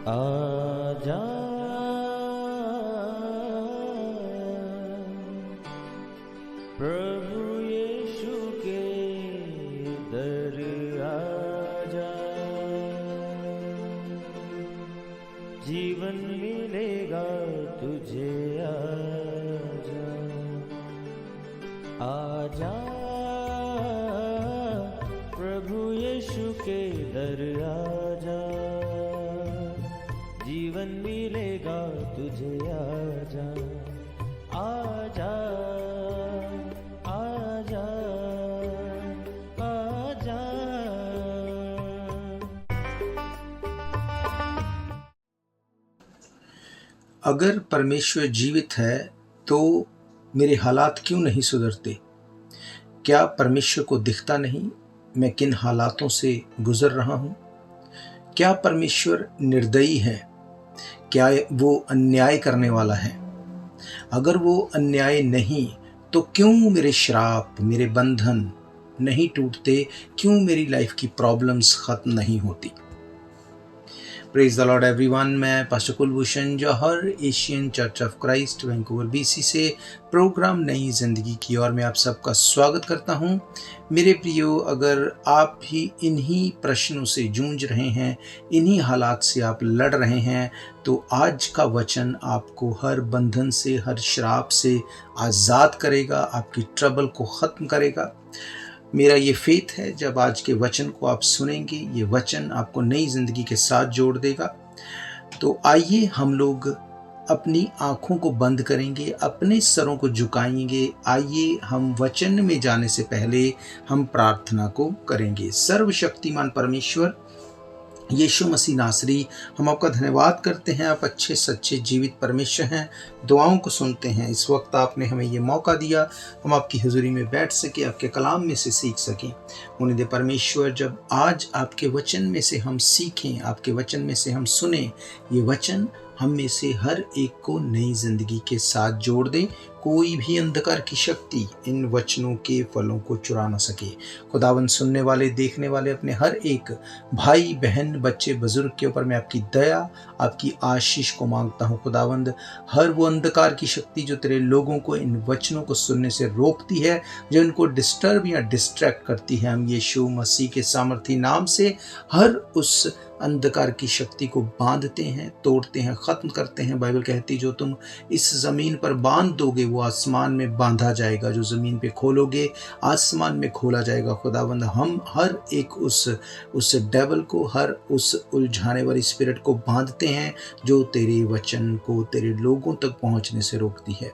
आजा प्रभु यीशु के दर आजा, जीवन मिलेगा तुझे। आजा आजा प्रभु यीशु के दर आजा, जीवन मिलेगा तुझे। आजा आजा आजा आजा। अगर परमेश्वर जीवित है तो मेरे हालात क्यों नहीं सुधरते? क्या परमेश्वर को दिखता नहीं मैं किन हालातों से गुजर रहा हूँ? क्या परमेश्वर निर्दयी है? क्या वो अन्याय करने वाला है? अगर वो अन्याय नहीं तो क्यों मेरे श्राप, मेरे बंधन नहीं टूटते? क्यों मेरी लाइफ की प्रॉब्लम्स खत्म नहीं होती? Praise the Lord everyone. मैं pastor Kulbhushan Johar, Asian Church of Christ, Vancouver BC से प्रोग्राम नई जिंदगी की ओर मैं आप सबका स्वागत करता हूं। मेरे प्रियो, अगर आप भी इन्हीं प्रश्नों से जूझ रहे हैं, इन्हीं हालात से आप लड़ रहे हैं, तो आज का वचन आपको हर बंधन से, हर श्राप से आज़ाद करेगा, आपकी ट्रबल को ख़त्म करेगा। मेरा ये फेथ है, जब आज के वचन को आप सुनेंगे, ये वचन आपको नई जिंदगी के साथ जोड़ देगा। तो आइए हम लोग अपनी आंखों को बंद करेंगे, अपने सरों को झुकाएंगे। आइए हम वचन में जाने से पहले हम प्रार्थना को करेंगे। सर्वशक्तिमान परमेश्वर यीशु मसीह नासरी, हम आपका धन्यवाद करते हैं। आप अच्छे सच्चे जीवित परमेश्वर हैं, दुआओं को सुनते हैं। इस वक्त आपने हमें ये मौका दिया, हम आपकी हुजूरी में बैठ सके, आपके कलाम में से सीख सकें। उन्हें दे परमेश्वर, जब आज आपके वचन में से हम सीखें, आपके वचन में से हम सुने, ये वचन हम में से हर एक को नई जिंदगी के साथ जोड़ दे। कोई भी अंधकार की शक्ति इन वचनों के फलों को चुरा न सके। खुदावंद, सुनने वाले, देखने वाले, अपने हर एक भाई बहन, बच्चे, बुजुर्ग के ऊपर मैं आपकी दया, आपकी आशीष को मांगता हूँ। खुदावंद, हर वो अंधकार की शक्ति जो तेरे लोगों को इन वचनों को सुनने से रोकती है, जो इनको डिस्टर्ब या डिस्ट्रैक्ट करती है, हम यीशु मसीह के सामर्थी नाम से हर उस अंधकार की शक्ति को बांधते हैं, तोड़ते हैं, खत्म करते हैं। बाइबल कहती, जो तुम इस जमीन पर बांध दोगे वो आसमान में बांधा जाएगा, जो जमीन पे खोलोगे आसमान में खोला जाएगा। खुदावंद, हम हर एक उस डेवल को, हर उस उलझाने वाली स्पिरिट को बांधते हैं जो तेरे वचन को तेरे लोगों तक पहुंचने से रोकती है।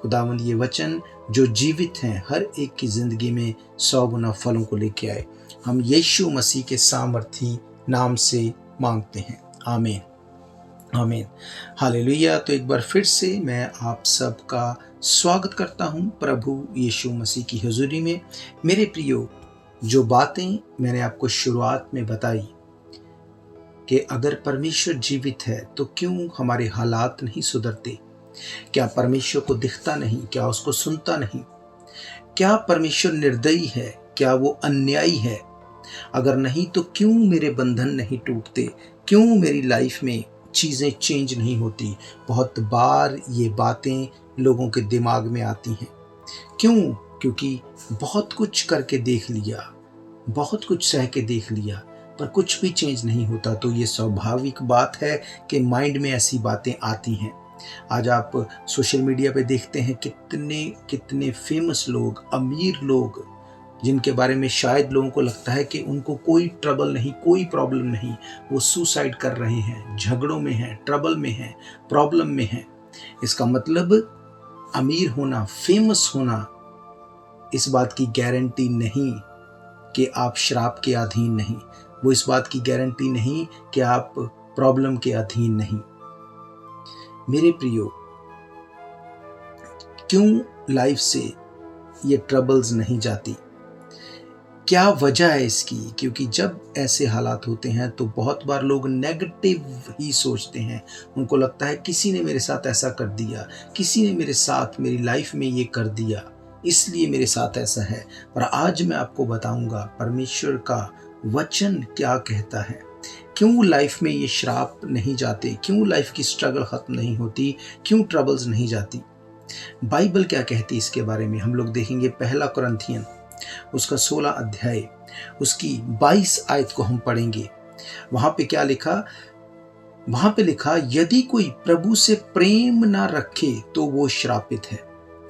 खुदावंद, ये वचन जो जीवित हैं, हर एक की जिंदगी में 100 गुना फलों को लेके आए। हम यीशु मसीह के सामर्थी नाम से मांगते हैं, आमीन आमीन, हालेलुया। तो एक बार फिर से मैं आप सबका स्वागत करता हूं प्रभु यीशु मसीह की हुजूरी में। मेरे प्रियो, जो बातें मैंने आपको शुरुआत में बताई कि अगर परमेश्वर जीवित है तो क्यों हमारे हालात नहीं सुधरते? क्या परमेश्वर को दिखता नहीं? क्या उसको सुनता नहीं? क्या परमेश्वर निर्दयी है? क्या वो अन्यायी है? अगर नहीं तो क्यों मेरे बंधन नहीं टूटते? क्यों मेरी लाइफ में चीज़ें चेंज नहीं होती? बहुत बार ये बातें लोगों के दिमाग में आती हैं। क्यों? क्योंकि बहुत कुछ करके देख लिया, बहुत कुछ सह के देख लिया, पर कुछ भी चेंज नहीं होता। तो ये स्वाभाविक बात है कि माइंड में ऐसी बातें आती हैं। आज आप सोशल मीडिया पे देखते हैं कितने कितने फेमस लोग, अमीर लोग, जिनके बारे में शायद लोगों को लगता है कि उनको कोई ट्रबल नहीं, कोई प्रॉब्लम नहीं, वो सुसाइड कर रहे हैं, झगड़ों में हैं, ट्रबल में हैं, प्रॉब्लम में हैं। इसका मतलब अमीर होना, फेमस होना इस बात की गारंटी नहीं कि आप श्राप के अधीन नहीं, वो इस बात की गारंटी नहीं कि आप प्रॉब्लम के अधीन नहीं। मेरे प्रियो, क्यों लाइफ से ये ट्रबल्स नहीं जाती? क्या वजह है इसकी? क्योंकि जब ऐसे हालात होते हैं तो बहुत बार लोग नेगेटिव ही सोचते हैं। उनको लगता है किसी ने मेरे साथ ऐसा कर दिया, किसी ने मेरे साथ, मेरी लाइफ में ये कर दिया, इसलिए मेरे साथ ऐसा है। पर आज मैं आपको बताऊंगा परमेश्वर का वचन क्या कहता है। क्यों लाइफ में ये श्राप नहीं जाते, क्यों लाइफ की स्ट्रगल खत्म नहीं होती, क्यों ट्रबल्स नहीं जाती। बाइबल क्या कहती है इसके बारे में हम लोग देखेंगे। पहला कुरिन्थियन उसका 16 अध्याय उसकी 22 आयत को हम पढ़ेंगे। वहां पे क्या लिखा, वहां पे लिखा, यदि कोई प्रभु से प्रेम ना रखे तो वो श्रापित है।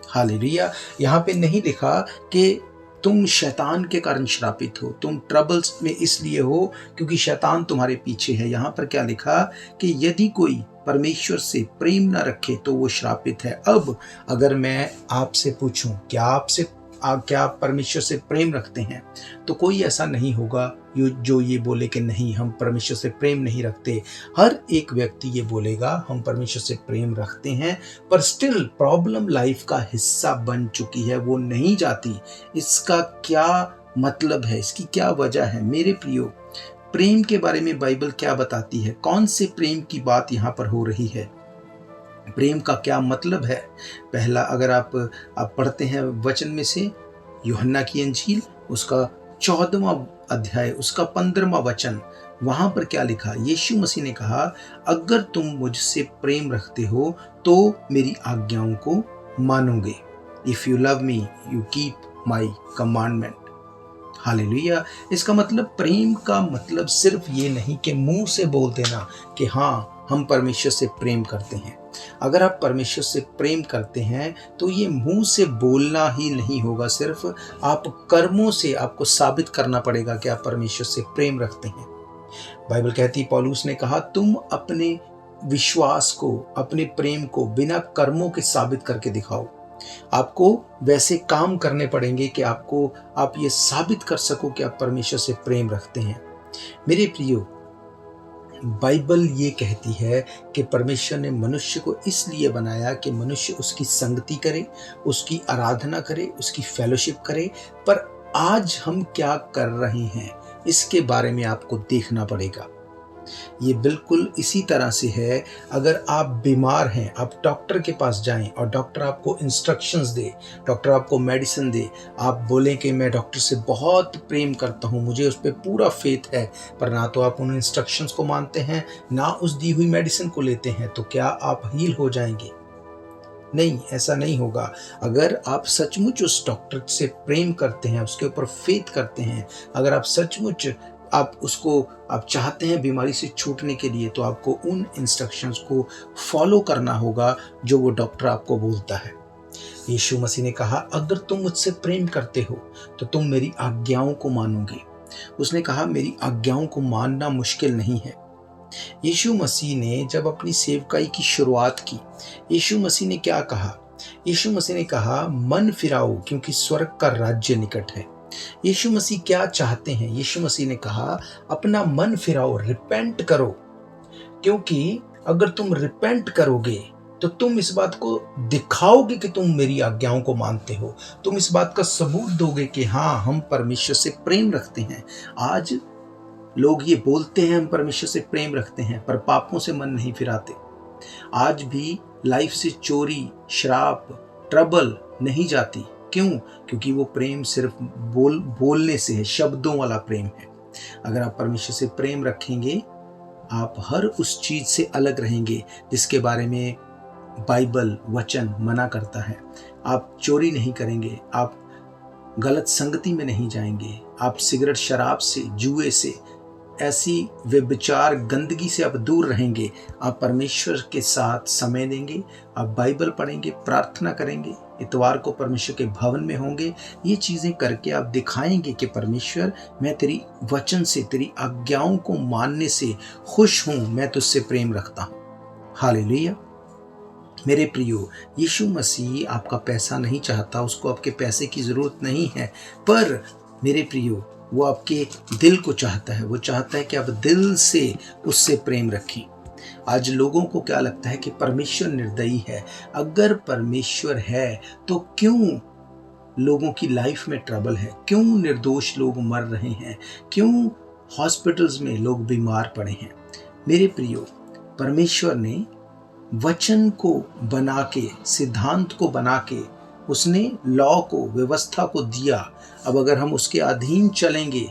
हालेलुया। यहाँ पे नहीं लिखा कि तुम शैतान के कारण श्रापित हो, तुम ट्रबल्स में इसलिए हो क्योंकि शैतान तुम्हारे पीछे है। यहाँ पर क्या लिखा कि यदि कोई परमेश्वर से प्रेम ना रखे तो वो श्रापित है। अब अगर मैं आपसे पूछूं क्या आप परमेश्वर से प्रेम रखते हैं, तो कोई ऐसा नहीं होगा जो ये बोले कि नहीं हम परमेश्वर से प्रेम नहीं रखते। हर एक व्यक्ति ये बोलेगा हम परमेश्वर से प्रेम रखते हैं, पर स्टिल प्रॉब्लम लाइफ का हिस्सा बन चुकी है, वो नहीं जाती। इसका क्या मतलब है, इसकी क्या वजह है? मेरे प्रियो, प्रेम के बारे में बाइबल क्या बताती है? कौन से प्रेम की बात यहाँ पर हो रही है? प्रेम का क्या मतलब है? पहला अगर आप पढ़ते हैं वचन में से यूहन्ना की अंजील उसका 14वां अध्याय उसका 15वां वचन, वहां पर क्या लिखा? यीशु मसीह ने कहा, अगर तुम मुझसे प्रेम रखते हो तो मेरी आज्ञाओं को मानोगे। If you love me you keep my commandment. Hallelujah. इसका मतलब प्रेम का मतलब सिर्फ ये नहीं कि मुंह से बोल देना कि हाँ हम परमेश्वर से प्रेम करते हैं। अगर आप परमेश्वर से प्रेम करते हैं तो ये मुंह से बोलना ही नहीं होगा, सिर्फ आप कर्मों से आपको साबित करना पड़ेगा कि आप परमेश्वर से प्रेम रखते हैं। बाइबल कहती है, पौलुस ने कहा, तुम अपने विश्वास को, अपने प्रेम को बिना कर्मों के साबित करके दिखाओ। आपको वैसे काम करने पड़ेंगे कि आप ये साबित कर सको कि आप परमेश्वर से प्रेम रखते हैं। मेरे प्रियो, बाइबल ये कहती है कि परमेश्वर ने मनुष्य को इसलिए बनाया कि मनुष्य उसकी संगति करे, उसकी आराधना करे, उसकी फेलोशिप करे। पर आज हम क्या कर रहे हैं इसके बारे में आपको देखना पड़ेगा। ये बिल्कुल इसी तरह से है, अगर आप बीमार हैं, आप डॉक्टर के पास जाएं और डॉक्टर आपको इंस्ट्रक्शंस दे, डॉक्टर आपको मेडिसिन दे, आप बोलें कि मैं डॉक्टर से बहुत प्रेम करता हूं, मुझे उस पर पूरा फेथ है, पर ना तो आप उन इंस्ट्रक्शंस को मानते हैं, ना उस दी हुई मेडिसिन को लेते हैं, तो क्या आप हील हो जाएंगे? नहीं, ऐसा नहीं होगा। अगर आप सचमुच उस डॉक्टर से प्रेम करते हैं, उसके ऊपर फेथ करते हैं, अगर आप सचमुच आप चाहते हैं बीमारी से छूटने के लिए, तो आपको उन इंस्ट्रक्शंस को फॉलो करना होगा जो वो डॉक्टर आपको बोलता है। यीशु मसीह ने कहा, अगर तुम मुझसे प्रेम करते हो तो तुम मेरी आज्ञाओं को मानोगे। उसने कहा मेरी आज्ञाओं को मानना मुश्किल नहीं है। यीशु मसीह ने जब अपनी सेवकाई की शुरुआत की, यीशु मसीह ने क्या कहा? यीशु मसीह ने कहा, मन फिराओ क्योंकि स्वर्ग का राज्य निकट है। यीशु मसीह क्या चाहते हैं? यीशु मसीह ने कहा, अपना मन फिराओ, रिपेंट करो, क्योंकि अगर तुम रिपेंट करोगे तो तुम इस बात को दिखाओगे कि तुम मेरी आज्ञाओं को मानते हो। तुम इस बात का सबूत दोगे कि हाँ, हम परमेश्वर से प्रेम रखते हैं। आज लोग ये बोलते हैं हम परमेश्वर से प्रेम रखते हैं, पर पापों से मन नहीं फिराते। आज भी लाइफ से चोरी, श्राप, ट्रबल नहीं जाती। क्यों? क्योंकि वो प्रेम सिर्फ बोलने से है, शब्दों वाला प्रेम है। अगर आप परमेश्वर से प्रेम रखेंगे, आप हर उस चीज से अलग रहेंगे जिसके बारे में बाइबल वचन मना करता है। आप चोरी नहीं करेंगे, आप गलत संगति में नहीं जाएंगे, आप सिगरेट, शराब से, जुए से, ऐसी व्यभिचार, गंदगी से आप दूर रहेंगे। आप परमेश्वर के साथ समय देंगे, आप बाइबल पढ़ेंगे, प्रार्थना करेंगे, इतवार को परमेश्वर के भवन में होंगे। ये चीज़ें करके आप दिखाएंगे कि परमेश्वर, मैं तेरी वचन से, तेरी आज्ञाओं को मानने से खुश हूँ, मैं तुझसे प्रेम रखता हूँ। हालेलुया। मेरे प्रियो, यीशु मसीह आपका पैसा नहीं चाहता, उसको आपके पैसे की ज़रूरत नहीं है, पर मेरे प्रियो, वो आपके दिल को चाहता है। वो चाहता है कि आप दिल से उससे प्रेम रखें। आज लोगों को क्या लगता है कि परमेश्वर निर्दयी है। अगर परमेश्वर है तो क्यों लोगों की लाइफ में ट्रबल है? क्यों निर्दोष लोग मर रहे हैं? क्यों हॉस्पिटल्स में लोग बीमार पड़े हैं? मेरे प्रियो, परमेश्वर ने वचन को बना के, सिद्धांत को बना के, उसने लॉ को, व्यवस्था को दिया। अब अगर हम उसके अधीन चलेंगे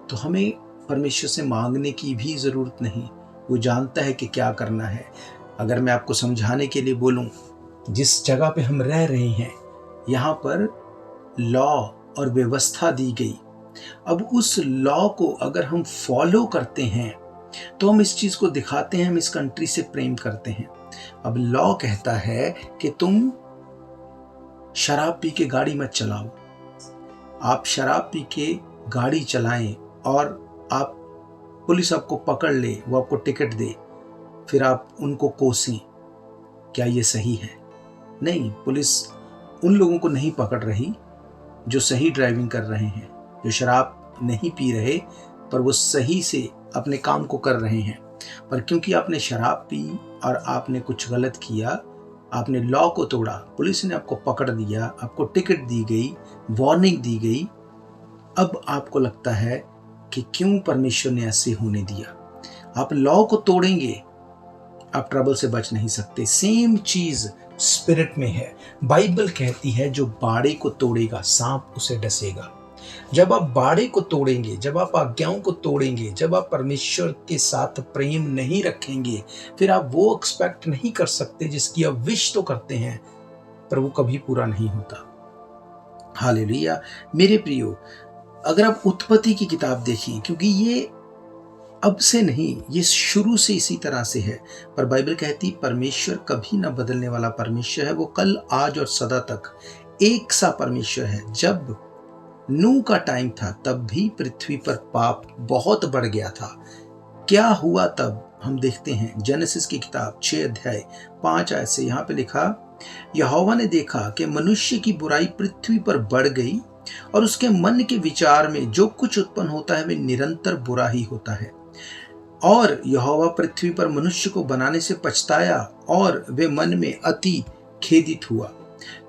तो हमें परमेश्वर से मांगने की भी ज़रूरत नहीं, वो जानता है कि क्या करना है। अगर मैं आपको समझाने के लिए बोलूं, जिस जगह पे हम रह रहे हैं यहाँ पर लॉ और व्यवस्था दी गई। अब उस लॉ को अगर हम फॉलो करते हैं तो हम इस चीज़ को दिखाते हैं हम इस कंट्री से प्रेम करते हैं। अब लॉ कहता है कि तुम शराब पी के गाड़ी मत चलाओ। आप शराब पी के गाड़ी चलाएं और आप पुलिस आपको पकड़ ले, वो आपको टिकट दे, फिर आप उनको कोसें, क्या ये सही है? नहीं, पुलिस उन लोगों को नहीं पकड़ रही जो सही ड्राइविंग कर रहे हैं, जो शराब नहीं पी रहे पर वो सही से अपने काम को कर रहे हैं। पर क्योंकि आपने शराब पी और आपने कुछ गलत किया, आपने लॉ को तोड़ा, पुलिस ने आपको पकड़ दिया, आपको टिकट दी गई, वार्निंग दी गई, अब आपको लगता है कि क्यों परमेश्वर ने ऐसे होने दिया। आप लॉ को तोड़ेंगे, आप ट्रबल से बच नहीं सकते। सेम चीज स्पिरिट में है। बाइबल कहती है जो बाड़े को तोड़ेगा सांप उसे डसेगा। जब आप बाड़े को तोड़ेंगे, जब आप आज्ञाओं को तोड़ेंगे, जब आप परमेश्वर के साथ प्रेम नहीं रखेंगे, फिर आप वो एक्सपेक्ट नहीं कर सकते जिसकी आप विश तो करते हैं पर वो कभी पूरा नहीं होता। हालेलुया। मेरे प्रियो, अगर आप उत्पत्ति की किताब देखें, क्योंकि ये अब से नहीं, ये शुरू से इसी तरह से है, पर बाइबल कहती परमेश्वर कभी ना बदलने वाला परमेश्वर है। वो कल, आज और सदा तक एक सा परमेश्वर है। जब नूह का टाइम था तब भी पृथ्वी पर पाप बहुत बढ़ गया था। क्या हुआ तब हम देखते हैं जेनेसिस की किताब 6 अध्याय 5 आयत से। यहाँ पे लिखा, यहोवा ने देखा कि मनुष्य की बुराई पृथ्वी पर बढ़ गई और उसके मन के विचार में जो कुछ उत्पन्न होता है वे निरंतर बुरा ही होता है। और यहोवा पृथ्वी पर मनुष्य को बनाने से पछताया और वे मन में अति खेदित हुआ।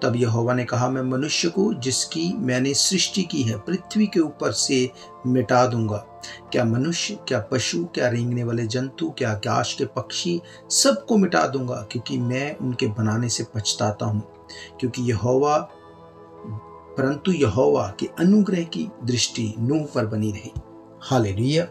तब यहोवा ने कहा, मैं मनुष्य को जिसकी मैंने सृष्टि की है पृथ्वी के ऊपर से मिटा दूंगा। क्या मनुष्य, क्या पशु, क्या रेंगने वाले जंतु, क्या आकाश के पक्षी, सबको मिटा दूंगा, क्योंकि मैं उनके बनाने से पछताता हूँ। परंतु यहोवा के अनुग्रह की दृष्टि नूह पर बनी रही। हालेलुया।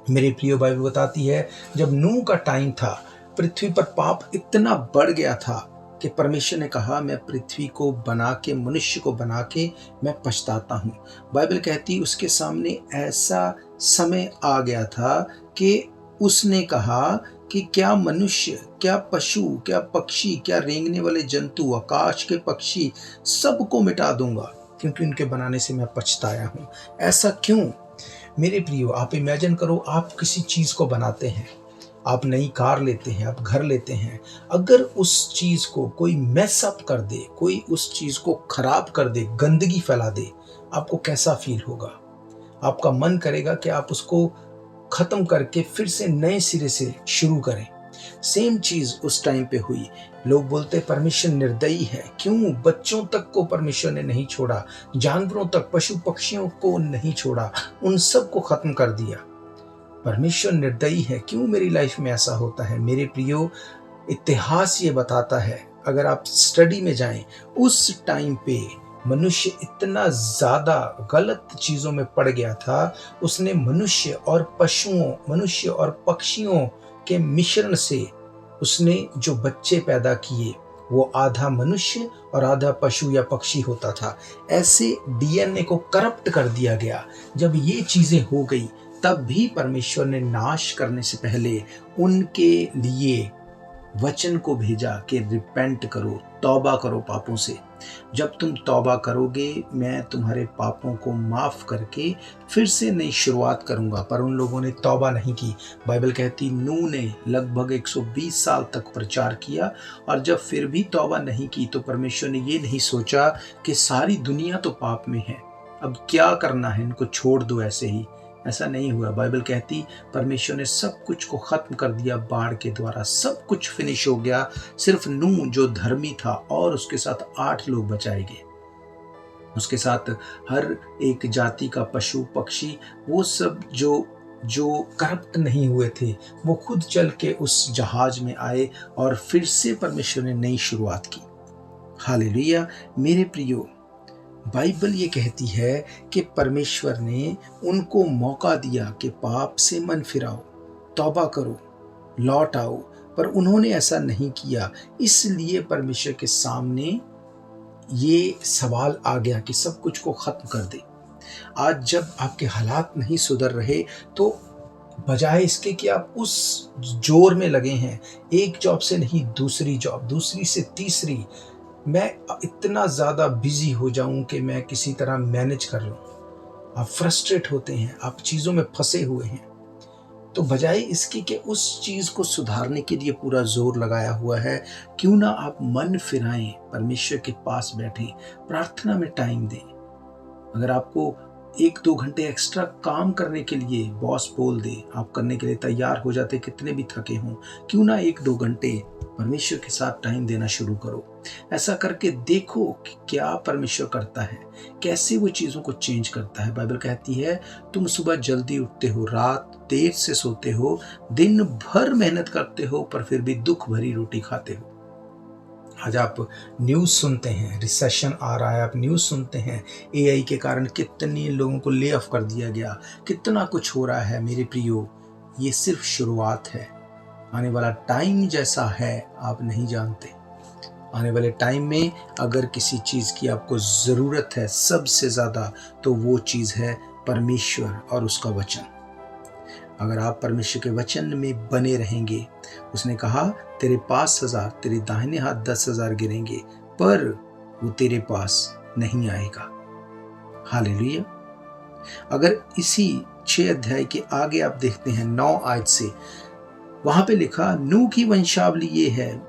मेरे प्रियो, बाइबल बताती है जब नूह का टाइम था पृथ्वी पर पाप इतना बढ़ गया था कि परमेश्वर ने कहा, मैं पृथ्वी को बना के, मनुष्य को बना के मैं पछताता हूँ। बाइबल कहती उसके सामने ऐसा समय आ गया था कि उसने कहा कि क्या मनुष्य, क्या पशु, क्या पक्षी, क्या रेंगने वाले जंतु, आकाश के पक्षी, सबको मिटा दूंगा, क्योंकि उनके बनाने से मैं पछताया हूँ। ऐसा क्यों? मेरे प्रियो, आप इमेजिन करो, आप किसी चीज को बनाते हैं, आप नई कार लेते हैं, आप घर लेते हैं, अगर उस चीज को कोई मैस अप कर दे, कोई उस चीज को खराब कर दे, गंदगी फैला दे, आपको कैसा फील होगा? आपका मन करेगा कि आप उसको खत्म करके फिर से नए सिरे से शुरू करें। सेम चीज उस टाइम पे हुई। लोग बोलते परमेश्वर निर्दयी है। क्यों? बच्चों तक को परमेश्वर ने नहीं छोड़ा, जानवरों तक, पशु पक्षियों को नहीं छोड़ा, उन सब को खत्म कर दिया। परमेश्वर निर्दयी है। क्यों मेरी लाइफ में ऐसा होता है? मेरे प्रियो, इतिहास ये बताता है, अगर आप स्टडी में जाएं, उस टाइम पे मनुष्य इतना ज्यादा गलत चीजों में पड़ गया था, उसने मनुष्य और पशुओं, मनुष्य और पक्षियों के मिश्रण से उसने जो बच्चे पैदा किए वो आधा मनुष्य और आधा पशु या पक्षी होता था। ऐसे डीएनए को करप्ट कर दिया गया। जब ये चीजें हो गई तब भी परमेश्वर ने नाश करने से पहले उनके लिए वचन को भेजा कि रिपेंट करो, तौबा करो पापों से। जब तुम तौबा करोगे, मैं तुम्हारे पापों को माफ करके फिर से नई शुरुआत करूंगा। पर उन लोगों ने तौबा नहीं की। बाइबल कहती नूह ने लगभग 120 साल तक प्रचार किया, और जब फिर भी तौबा नहीं की तो परमेश्वर ने ये नहीं सोचा कि सारी दुनिया तो पाप में है, अब क्या करना है, इनको छोड़ दो ऐसे ही। ऐसा नहीं हुआ। बाइबल कहती परमेश्वर ने सब कुछ को खत्म कर दिया बाढ़ के द्वारा। सब कुछ फिनिश हो गया। सिर्फ नूह जो धर्मी था और उसके साथ 8 लोग बचाए गए। उसके साथ हर एक जाति का पशु पक्षी, वो सब जो करप्ट नहीं हुए थे, वो खुद चल के उस जहाज में आए और फिर से परमेश्वर ने नई शुरुआत की। हालेलुया। मेरे प्रियो, बाइबल ये कहती है कि परमेश्वर ने उनको मौका दिया कि पाप से मन फिराओ, तौबा करो, लौट आओ, पर उन्होंने ऐसा नहीं किया। इसलिए परमेश्वर के सामने ये सवाल आ गया कि सब कुछ को खत्म कर दे। आज जब आपके हालात नहीं सुधर रहे तो बजाय इसके कि आप उस जोर में लगे हैं, एक जॉब से नहीं दूसरी जॉब, दूसरी से तीसरी, मैं इतना ज़्यादा बिजी हो जाऊं कि मैं किसी तरह मैनेज कर लूं। आप फ्रस्ट्रेट होते हैं, आप चीज़ों में फंसे हुए हैं। तो बजाय इसकी कि उस चीज़ को सुधारने के लिए पूरा जोर लगाया हुआ है, क्यों ना आप मन फिराएं, परमेश्वर के पास बैठें, प्रार्थना में टाइम दें। अगर आपको 1-2 घंटे एक्स्ट्रा काम करने के लिए बॉस बोल दे, आप करने के लिए तैयार हो जाते कितने भी थके हों, क्यों ना 1-2 घंटे परमेश्वर के साथ टाइम देना शुरू करो। ऐसा करके देखो कि क्या परमेश्वर करता है, कैसे वो चीज़ों को चेंज करता है। बाइबल कहती है तुम सुबह जल्दी उठते हो, रात देर से सोते हो, दिन भर मेहनत करते हो, पर फिर भी दुख भरी रोटी खाते हो। आज आप न्यूज़ सुनते हैं, रिसेशन आ रहा है, आप न्यूज़ सुनते हैं, एआई के कारण कितने लोगों को ले ऑफ कर दिया गया, कितना कुछ हो रहा है। मेरे प्रियो, ये सिर्फ शुरुआत है। आने वाला टाइम जैसा है आप नहीं जानते। आने वाले टाइम में अगर किसी चीज़ की आपको ज़रूरत है सबसे ज़्यादा, तो वो चीज़ है परमेश्वर और उसका वचन। अगर आप परमेश्वर के वचन में बने रहेंगे, उसने कहा तेरे पास 1000, तेरे दाहिने हाथ 10,000 गिरेंगे, पर वो तेरे पास नहीं आएगा। हालेलुया। अगर इसी 6 अध्याय के आगे आप देखते हैं 9 आयत से, वहां पे लिखा नूह की वंशावली ये है।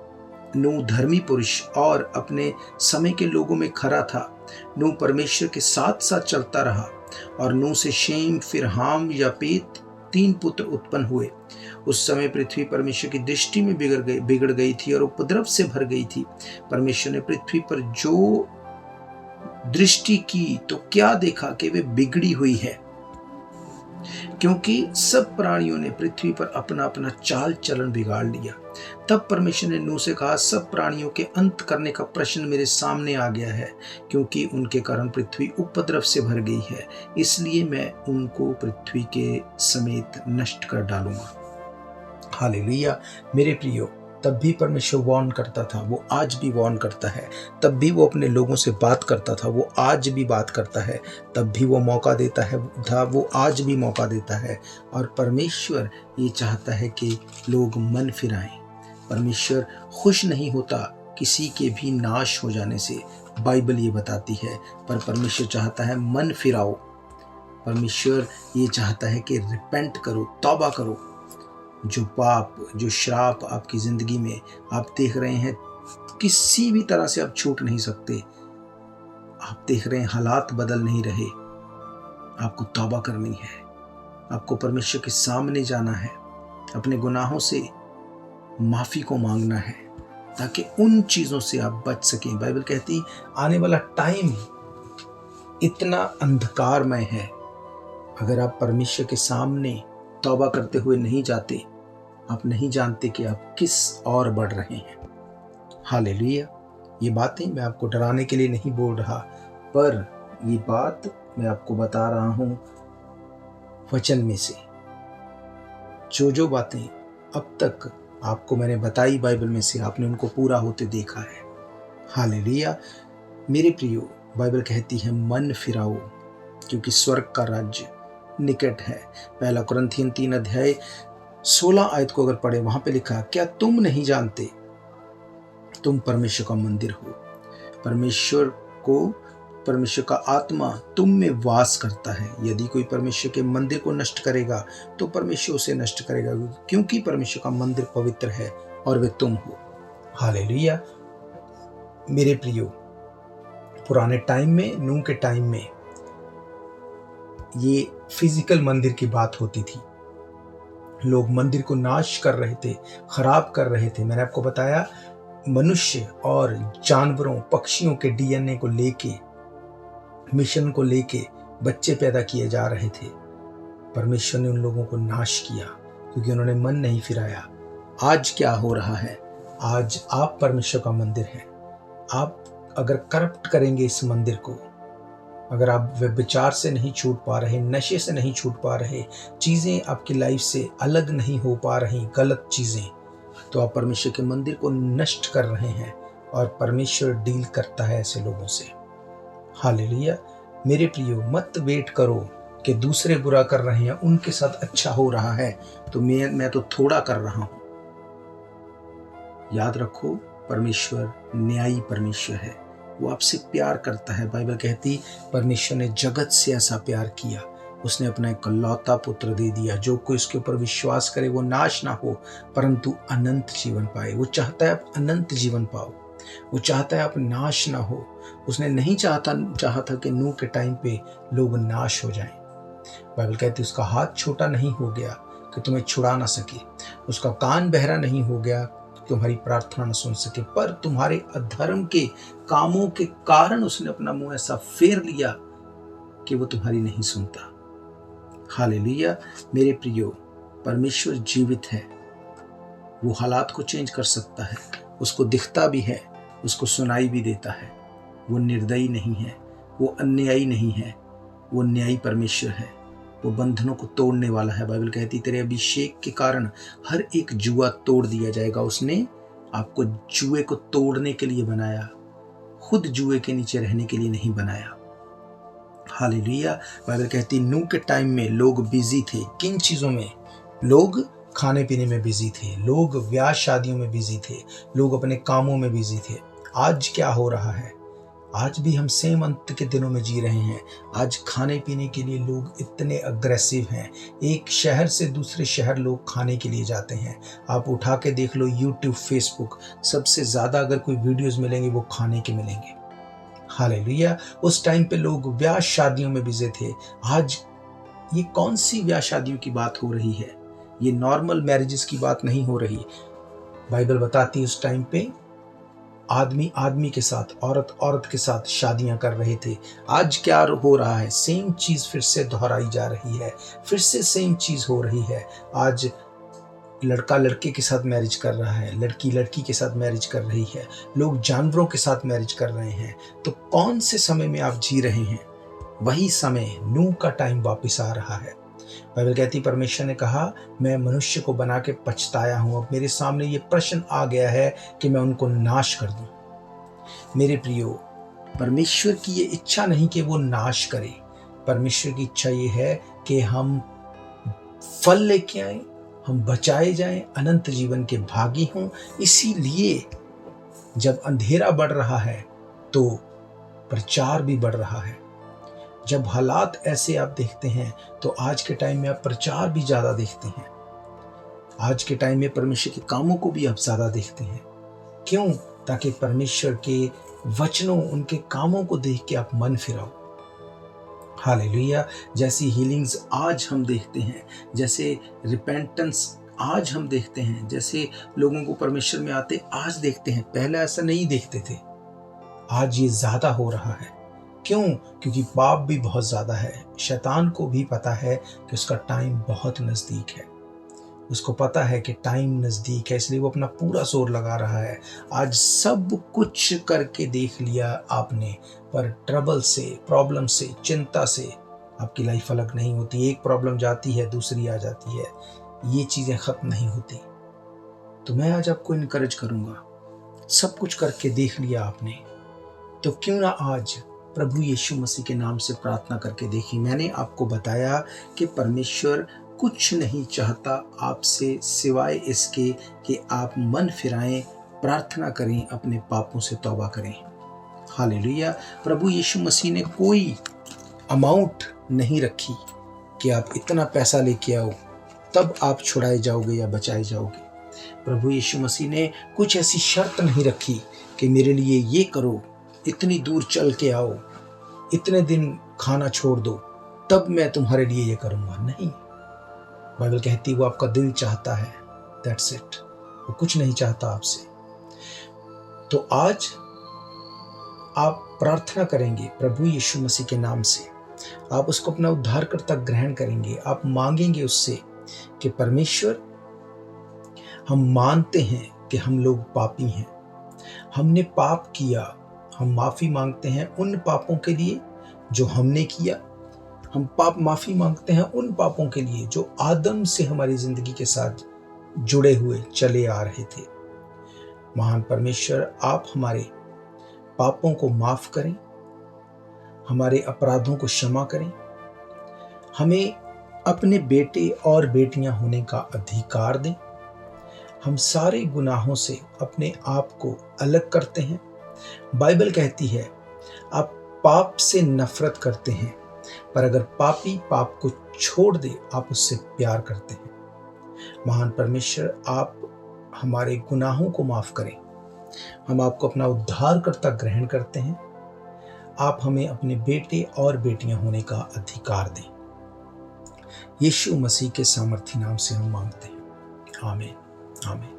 नूह धर्मी पुरुष और अपने समय के लोगों में खरा था। नूह परमेश्वर के साथ साथ चलता रहा, और नूह से शेम, फिर हाम, यापेत 3 पुत्र उत्पन्न हुए। उस समय पृथ्वी परमेश्वर की दृष्टि में बिगड़ गई थी और उपद्रव से भर गई थी। परमेश्वर ने पृथ्वी पर जो दृष्टि की तो क्या देखा कि वे बिगड़ी हुई है, क्योंकि सब प्राणियों ने पृथ्वी पर अपना अपना चाल चलन बिगाड़ लिया। तब परमेश्वर ने नूह से कहा, सब प्राणियों के अंत करने का प्रश्न मेरे सामने आ गया है, क्योंकि उनके कारण पृथ्वी उपद्रव से भर गई है। इसलिए मैं उनको पृथ्वी के समेत नष्ट कर डालूंगा। हालेलुया। मेरे प्रियो, तब भी परमेश्वर वार्न करता था, वो आज भी वार्न करता है। तब भी वो अपने लोगों से बात करता था, वो आज भी बात करता है। तब भी वो मौका देता है था, वो आज भी मौका देता है। और परमेश्वर ये चाहता है कि लोग मन फिराएं। परमेश्वर खुश नहीं होता किसी के भी नाश हो जाने से, बाइबल ये बताती है। पर परमेश्वर चाहता है मन फिराओ। परमेश्वर ये चाहता है कि रिपेंट करो, तौबा करो। जो पाप, जो श्राप आपकी ज़िंदगी में आप देख रहे हैं, किसी भी तरह से आप छूट नहीं सकते। आप देख रहे हैं हालात बदल नहीं रहे। आपको तौबा करनी है, आपको परमेश्वर के सामने जाना है, अपने गुनाहों से माफ़ी को मांगना है, ताकि उन चीज़ों से आप बच सकें। बाइबल कहती आने वाला टाइम इतना अंधकारमय है। अगर आप परमेश्वर के सामने तौबा करते हुए नहीं जाते, आप नहीं जानते कि आप किस ओर बढ़ रहे हैं। हालेलुया। ये बातें मैं आपको डराने के लिए नहीं बोल रहा, पर ये बात मैं आपको बता रहा हूं वचन में से। जो बातें अब तक आपको मैंने बताई बाइबल में से, आपने उनको पूरा होते देखा है। हालेलुया। मेरे प्रियो, बाइबल कहती है मन फिराओ, क्योंकि स्वर्ग का राज्य निकट है। 1 कुरिन्थियन 3 अध्याय 16 आयत को अगर पढ़े, वहां पे लिखा, क्या तुम नहीं जानते तुम परमेश्वर का मंदिर हो, परमेश्वर का आत्मा तुम में वास करता है। यदि कोई परमेश्वर के मंदिर को नष्ट करेगा तो परमेश्वर उसे नष्ट करेगा, क्योंकि परमेश्वर का मंदिर पवित्र है और वे तुम हो। हालेलुया। मेरे प्रियो, पुराने टाइम में, नूह के टाइम में, ये फिजिकल मंदिर की बात होती थी। लोग मंदिर को नाश कर रहे थे, खराब कर रहे थे। मैंने आपको बताया मनुष्य और जानवरों, पक्षियों के डीएनए को लेके, मिशन को लेके बच्चे पैदा किए जा रहे थे। परमेश्वर ने उन लोगों को नाश किया क्योंकि उन्होंने मन नहीं फिराया। आज क्या हो रहा है? आज आप परमेश्वर का मंदिर हैं। आप अगर करप्ट करेंगे इस मंदिर को, अगर आप व्यभिचार से नहीं छूट पा रहे, नशे से नहीं छूट पा रहे, चीज़ें आपकी लाइफ से अलग नहीं हो पा रही, गलत चीज़ें, तो आप परमेश्वर के मंदिर को नष्ट कर रहे हैं और परमेश्वर डील करता है ऐसे लोगों से। हालेलुया। मेरे प्रियो, मत वेट करो कि दूसरे बुरा कर रहे हैं, उनके साथ अच्छा हो रहा है तो मैं तो थोड़ा कर रहा हूं। याद रखो, परमेश्वर न्यायी परमेश्वर है, वो आपसे प्यार करता है। बाइबल कहती परमेश्वर ने जगत से ऐसा प्यार किया, उसने अपना इकलौता पुत्र दे दिया, जो कोई उसके ऊपर विश्वास करे वो नाश ना हो परंतु अनंत जीवन पाए। वो चाहता है आप अनंत जीवन पाओ, वो चाहता है आप नाश ना हो। उसने नहीं चाहा था कि नूह के टाइम पे लोग नाश हो जाएं। बाइबल कहती उसका हाथ छोटा नहीं हो गया कि तुम्हें छुड़ा ना सके, उसका कान बहरा नहीं हो गया तुम्हारी प्रार्थना न सुन सके, पर तुम्हारे अधर्म के कामों के कारण उसने अपना मुंह ऐसा फेर लिया कि वो तुम्हारी नहीं सुनता। हालेलुया। मेरे प्रियो, परमेश्वर जीवित है, वो हालात को चेंज कर सकता है, उसको दिखता भी है, उसको सुनाई भी देता है। वो निर्दयी नहीं है, वो अन्यायी नहीं है, वो न्यायी परमेश्वर है, वो बंधनों को तोड़ने वाला है। बाइबल कहती तेरे अभिषेक के कारण हर एक जुआ तोड़ दिया जाएगा। उसने आपको जुए को तोड़ने के लिए बनाया, खुद जुए के नीचे रहने के लिए नहीं बनाया। हालेलुया। बाइबल कहती नूह के टाइम में लोग बिजी थे। किन चीजों में? लोग खाने पीने में बिजी थे, लोग ब्याह शादियों में बिजी थे, लोग अपने कामों में बिजी थे। आज क्या हो रहा है? आज भी हम सेम अंत के दिनों में जी रहे हैं। आज खाने पीने के लिए लोग इतने अग्रेसिव हैं, एक शहर से दूसरे शहर लोग खाने के लिए जाते हैं। आप उठा के देख लो, यूट्यूब, फेसबुक, सबसे ज्यादा अगर कोई वीडियोस मिलेंगे वो खाने के मिलेंगे। हालेलुया। उस टाइम पे लोग ब्याह शादियों में बिजी थे। आज ये कौन सी ब्याह शादियों की बात हो रही है? ये नॉर्मल मैरिजेस की बात नहीं हो रही। बाइबल बताती है उस टाइम पे आदमी आदमी के साथ, औरत औरत के साथ शादियां कर रहे थे। आज क्या हो रहा है? सेम चीज फिर से दोहराई जा रही है, फिर से सेम चीज हो रही है। आज लड़का लड़के के साथ मैरिज कर रहा है, लड़की लड़की के साथ मैरिज कर रही है, लोग जानवरों के साथ मैरिज कर रहे हैं। तो कौन से समय में आप जी रहे हैं? वही समय, नूह का टाइम वापस आ रहा है। बाइबल कहती परमेश्वर ने कहा मैं मनुष्य को बना के पछताया हूं, अब मेरे सामने ये प्रश्न आ गया है कि मैं उनको नाश कर दूं। मेरे प्रियो, परमेश्वर की ये इच्छा नहीं कि वो नाश करे। परमेश्वर की इच्छा ये है कि हम फल लेके आए, हम बचाए जाएं, अनंत जीवन के भागी हों। इसीलिए जब अंधेरा बढ़ रहा है तो प्रचार भी बढ़ रहा है। जब हालात ऐसे आप देखते हैं तो आज के टाइम में आप प्रचार भी ज्यादा देखते हैं। आज के टाइम में परमेश्वर के कामों को भी आप ज्यादा देखते हैं। क्यों? ताकि परमेश्वर के वचनों, उनके कामों को देख के आप मन फिराओ। हालेलुया। जैसी हीलिंग्स आज हम देखते हैं, जैसे रिपेंटेंस आज हम देखते हैं, जैसे लोगों को परमेश्वर में आते आज देखते हैं, पहले ऐसा नहीं देखते थे। आज ये ज्यादा हो रहा है। क्यों? क्योंकि पाप भी बहुत ज्यादा है। शैतान को भी पता है कि उसका टाइम बहुत नजदीक है, उसको पता है कि टाइम नजदीक है, इसलिए वो अपना पूरा जोर लगा रहा है। आज सब कुछ करके देख लिया आपने, पर ट्रबल से, प्रॉब्लम से, चिंता से आपकी लाइफ अलग नहीं होती। एक प्रॉब्लम जाती है, दूसरी आ जाती है, ये चीजें खत्म नहीं होती। तो मैं आज आपको इनकरेज करूंगा, सब कुछ करके देख लिया आपने, तो क्यों ना आज प्रभु यीशु मसीह के नाम से प्रार्थना करके देखिए। मैंने आपको बताया कि परमेश्वर कुछ नहीं चाहता आपसे सिवाय इसके कि आप मन फिराएं, प्रार्थना करें, अपने पापों से तौबा करें। हालेलुया। प्रभु यीशु मसीह ने कोई अमाउंट नहीं रखी कि आप इतना पैसा लेके आओ तब आप छुड़ाए जाओगे या बचाए जाओगे। प्रभु यीशु मसीह ने कुछ ऐसी शर्त नहीं रखी कि मेरे लिए ये करो, इतनी दूर चल के आओ, इतने दिन खाना छोड़ दो, तब मैं तुम्हारे लिए ये करूंगा। नहीं, बाइबल कहती वो आपका दिल चाहता है, दैट्स इट। वो कुछ नहीं चाहता आपसे। तो आज आप प्रार्थना करेंगे प्रभु यीशु मसीह के नाम से, आप उसको अपना उद्धारकर्ता ग्रहण करेंगे। आप मांगेंगे उससे कि परमेश्वर, हम मानते हैं कि हम लोग पापी हैं, हमने पाप किया, हम माफी मांगते हैं उन पापों के लिए जो हमने किया। हम पाप माफी मांगते हैं उन पापों के लिए जो आदम से हमारी जिंदगी के साथ जुड़े हुए चले आ रहे थे। महान परमेश्वर, आप हमारे पापों को माफ करें, हमारे अपराधों को क्षमा करें, हमें अपने बेटे और बेटियां होने का अधिकार दें। हम सारे गुनाहों से अपने आप को अलग करते हैं। बाइबल कहती है आप पाप से नफरत करते हैं, पर अगर पापी पाप को छोड़ दे आप उससे प्यार करते हैं। महान परमेश्वर, आप हमारे गुनाहों को माफ करें। हम आपको अपना उद्धारकर्ता ग्रहण करते हैं। आप हमें अपने बेटे और बेटियां होने का अधिकार दें। यीशु मसीह के सामर्थी नाम से हम मांगते हैं, आमीन आमीन।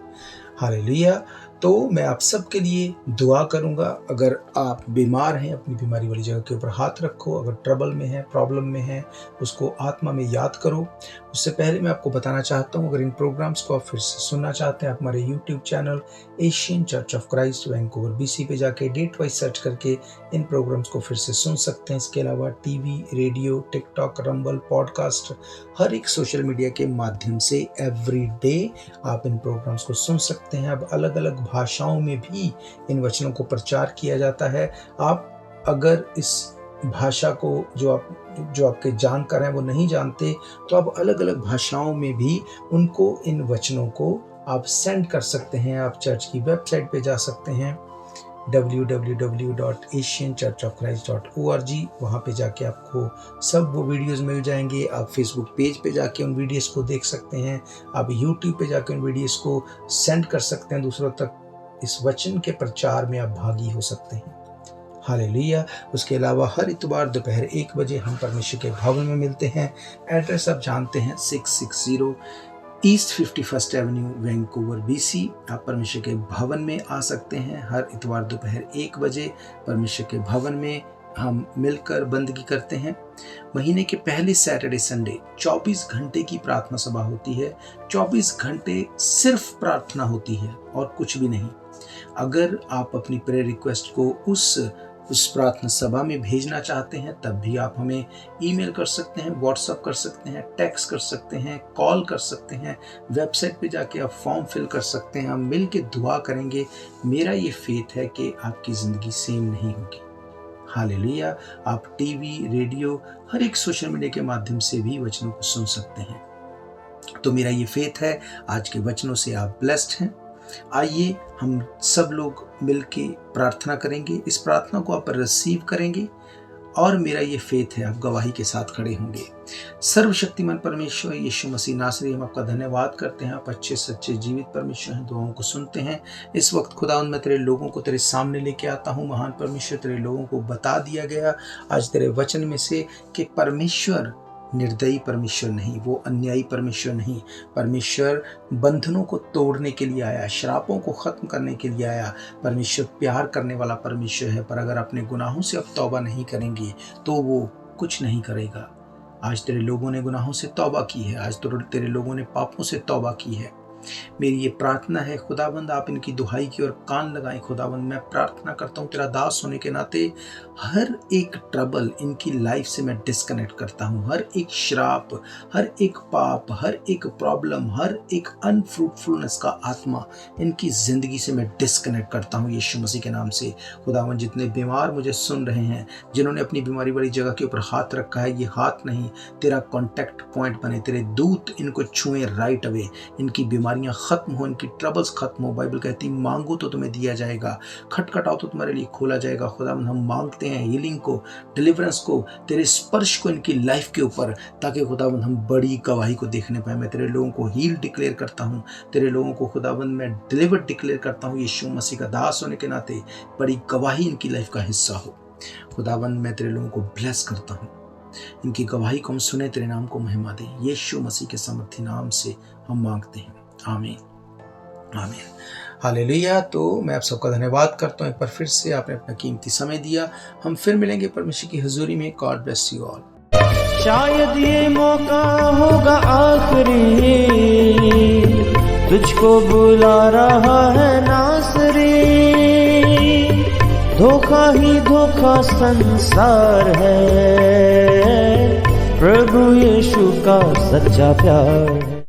हालेलुया। तो मैं आप सबके लिए दुआ करूंगा। अगर आप बीमार हैं, अपनी बीमारी वाली जगह के ऊपर हाथ रखो। अगर ट्रबल में है, प्रॉब्लम में है, उसको आत्मा में याद करो। उससे पहले मैं आपको बताना चाहता हूं, अगर इन प्रोग्राम्स को आप फिर से सुनना चाहते हैं, आप हमारे YouTube channel Asian Church of Christ Vancouver BC पे जाके डेट वाइज सर्च करके इन प्रोग्राम्स को फिर से सुन सकते हैं। इसके अलावा TV, radio, TikTok, Rumble, podcast, हर एक सोशल मीडिया के माध्यम से एवरी डे आप इन प्रोग्राम्स को सुन सकते हैं। अब अलग अलग भाषाओं में भी इन वचनों को प्रचार किया जाता है। आप अगर इस भाषा को जो आपके जानकार हैं वो नहीं जानते, तो आप अलग अलग भाषाओं में भी उनको, इन वचनों को आप सेंड कर सकते हैं। आप चर्च की वेबसाइट पे जा सकते हैं www.asianchurchofchrist.org। वहाँ पे जाके आपको सब वो वीडियोस मिल जाएंगे। आप फेसबुक पेज पे जाके उन वीडियोस को देख सकते हैं। आप यूट्यूब पे जाके उन वीडियोस को सेंड कर सकते हैं दूसरों तक। इस वचन के प्रचार में आप भागी हो सकते हैं। हालेलुया। उसके अलावा हर इतवार दोपहर 1 बजे हम परमेश्वर के भवन में मिलते हैं। एड्रेस आप जानते हैं, 660 east 51st Avenue Vancouver BC। आप परमेश्वर के भवन में आ सकते हैं। हर इतवार दोपहर 1 बजे परमेश्वर के भवन में हम मिलकर बंदगी करते हैं। महीने के पहले सैटरडे संडे 24 घंटे की प्रार्थना सभा होती है। 24 घंटे सिर्फ प्रार्थना होती है और कुछ भी नहीं। अगर आप अपनी प्रेयर रिक्वेस्ट को उस प्रार्थना सभा में भेजना चाहते हैं, तब भी आप हमें ईमेल कर सकते हैं, व्हाट्सएप कर सकते हैं, टेक्स्ट कर सकते हैं, कॉल कर सकते हैं, वेबसाइट पे जाके आप फॉर्म फिल कर सकते हैं। हम मिल के दुआ करेंगे। मेरा ये फेथ है कि आपकी ज़िंदगी सेम नहीं होगी। हालेलुया। आप टीवी, रेडियो, हर एक सोशल मीडिया के माध्यम से भी वचनों को सुन सकते हैं। तो मेरा ये फेथ है आज के वचनों से आप ब्लेस्ड हैं। आइए हम सब लोग मिलके प्रार्थना करेंगे। इस प्रार्थना को आप रिसीव करेंगे और मेरा ये फेथ है आप गवाही के साथ खड़े होंगे। सर्वशक्तिमान परमेश्वर यीशु मसीह नासरी, हम आपका धन्यवाद करते हैं। आप अच्छे सच्चे जीवित परमेश्वर हैं, दुआओं को सुनते हैं। इस वक्त खुदावंद मैं तेरे लोगों को तेरे सामने लेके आता हूँ। महान परमेश्वर, तेरे लोगों को बता दिया गया आज तेरे वचन में से कि परमेश्वर निर्दयी परमेश्वर नहीं, वो अन्यायी परमेश्वर नहीं। परमेश्वर बंधनों को तोड़ने के लिए आया, श्रापों को खत्म करने के लिए आया। परमेश्वर प्यार करने वाला परमेश्वर है, पर अगर अपने गुनाहों से अब तौबा नहीं करेंगे तो वो कुछ नहीं करेगा। आज तेरे लोगों ने गुनाहों से तौबा की है, आज तो तेरे लोगों ने पापों से तौबा की है। मेरी ये प्रार्थना है खुदाबंद, आप इनकी दुहाई की ओर कान लगाएं। खुदाबंद मैं प्रार्थना करता हूँ तेरा दास होने के नाते हर एक ट्रबल इनकी लाइफ से मैं डिस्कनेक्ट करता हूँ। हर एक श्राप, हर एक पाप, हर एक प्रॉब्लम, हर एक अनफ्रूटफुलनेस का आत्मा इनकी जिंदगी से मैं डिस्कनेक्ट करता हूँ यीशु मसीह के नाम से। खुदाबंद जितने बीमार मुझे सुन रहे हैं, जिन्होंने अपनी बीमारी वाली जगह के ऊपर हाथ रखा है, ये हाथ नहीं तेरा कॉन्टैक्ट पॉइंट बने, तेरे दूत इनको छुएं राइट अवे। इनकी बीमारियां खत्म हो, इनकी ट्रबल्स खत्म हो। बाइबल कहती मांगो तो तुम्हें दिया जाएगा, खटखटाओ तो तुम्हारे लिए खोला जाएगा। खुदावंद हम मांगते हैं हीलिंग को, डिलीवरेंस को, तेरे स्पर्श को इनकी लाइफ के ऊपर, ताकि खुदावंद हम बड़ी गवाही को देखने पाए। मैं तेरे लोगों को हील डिक्लेयर करता हूँ, तेरे लोगों को खुदावंद मैं डिलीवर डिक्लेयर करता हूँ। यीशु मसीह का दास होने के नाते बड़ी गवाही इनकी लाइफ का हिस्सा हो। खुदावंद मैं तेरे लोगों को ब्लेस करता हूँ, इनकी गवाही को हम सुने, तेरे नाम को महिमा दें। यीशु मसीह के सामर्थी नाम से हम मांगते हैं, आमीन आमीन। हालेलुया। तो मैं आप सबका धन्यवाद करता हूँ एक बार फिर से, आपने अपना कीमती समय दिया। हम फिर मिलेंगे परमेश्वर की हुजूरी में। God bless you all. शायद ये मौका होगा आखिरी, तुझको बुला रहा है नासरी। धोखा ही धोखा संसार है, यीशु का सच्चा प्यार है।